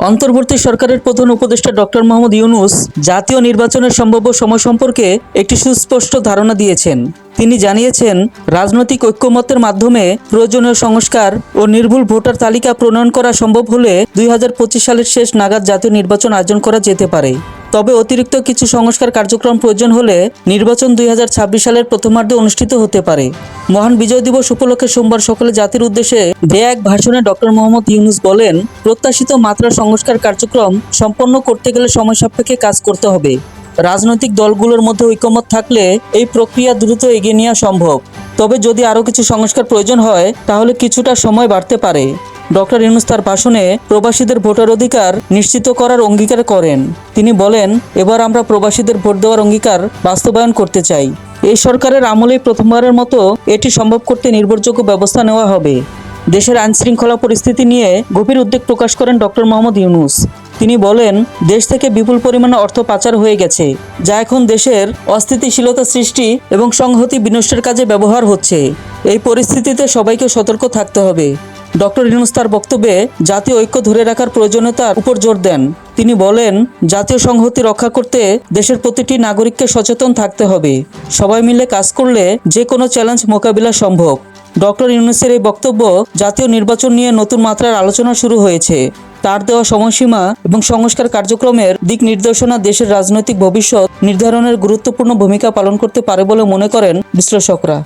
অন্তর্বর্তী সরকারের প্রধান উপদেষ্টা ডক্টর মোহাম্মদ ইউনূস জাতীয় নির্বাচনের সম্ভাব্য সময় সম্পর্কে একটি সুস্পষ্ট ধারণা দিয়েছেন। তিনি জানিয়েছেন, রাজনৈতিক ঐক্যমত্যের মাধ্যমে প্রয়োজনীয় সংস্কার ও নির্ভুল ভোটার তালিকা প্রণয়ন করা সম্ভব হলে 2025 সালের শেষ নাগাদ জাতীয় নির্বাচন আয়োজন করা যেতে পারে। তবে অতিরিক্ত কিছু সংস্কার কার্যক্রম প্রয়োজন হলে নির্বাচন 2026 সালের প্রথমার্ধে অনুষ্ঠিত হতে পারে। মহান বিজয় দিবস উপলক্ষে সোমবার সকালে জাতির উদ্দেশ্যে দেয়া এক ভাষণে ডক্টর মোহাম্মদ ইউনূস বলেন, প্রত্যাশিত মাত্রা সংস্কার কার্যক্রম সম্পন্ন করতে গেলে সময় সাপেক্ষে কাজ করতে হবে। রাজনৈতিক দলগুলোর মধ্যে ঐকমত্য থাকলে এই প্রক্রিয়া দ্রুত এগিয়ে নেওয়া সম্ভব। তবে যদি আরও কিছু সংস্কার প্রয়োজন হয় তাহলে কিছুটা সময় বাড়তে পারে। ডক্টর ইউনূস তার ভাষণে প্রবাসীদের ভোটার অধিকার নিশ্চিত করার অঙ্গীকার করেন। তিনি বলেন, এবার আমরা প্রবাসীদের ভোট দেওয়ার অঙ্গীকার বাস্তবায়ন করতে চাই। এই সরকারের আমলেই প্রথমবারের মতো এটি সম্ভব করতে নির্ভরযোগ্য ব্যবস্থা নেওয়া হবে। দেশের আইনশৃঙ্খলা পরিস্থিতি নিয়ে গভীর উদ্বেগ প্রকাশ করেন ডক্টর মোহাম্মদ ইউনূস। তিনি বলেন, দেশ থেকে বিপুল পরিমাণে অর্থ পাচার হয়ে গেছে, যা এখন দেশের অস্থিতিশীলতা সৃষ্টি এবং সংহতি বিনষ্টের কাজে ব্যবহার হচ্ছে। এই পরিস্থিতিতে সবাইকে সতর্ক থাকতে হবে। ডক্টর ইউনূস তার বক্তব্যে জাতীয় ঐক্য ধরে রাখার প্রয়োজনীয়তার উপর জোর দেন। তিনি বলেন, জাতীয় সংহতি রক্ষা করতে দেশের প্রতিটি নাগরিককে সচেতন থাকতে হবে। সবাই মিলে কাজ করলে যে কোনো চ্যালেঞ্জ মোকাবিলা সম্ভব। ডক্টর ইউনূসের এই বক্তব্য জাতীয় নির্বাচন নিয়ে নতুন মাত্রার আলোচনা শুরু হয়েছে। তার দেওয়া সময়সীমা এবং সংস্কার কার্যক্রমের দিক নির্দেশনা দেশের রাজনৈতিক ভবিষ্যৎ নির্ধারণের গুরুত্বপূর্ণ ভূমিকা পালন করতে পারে বলে মনে করেন বিশ্লেষকরা।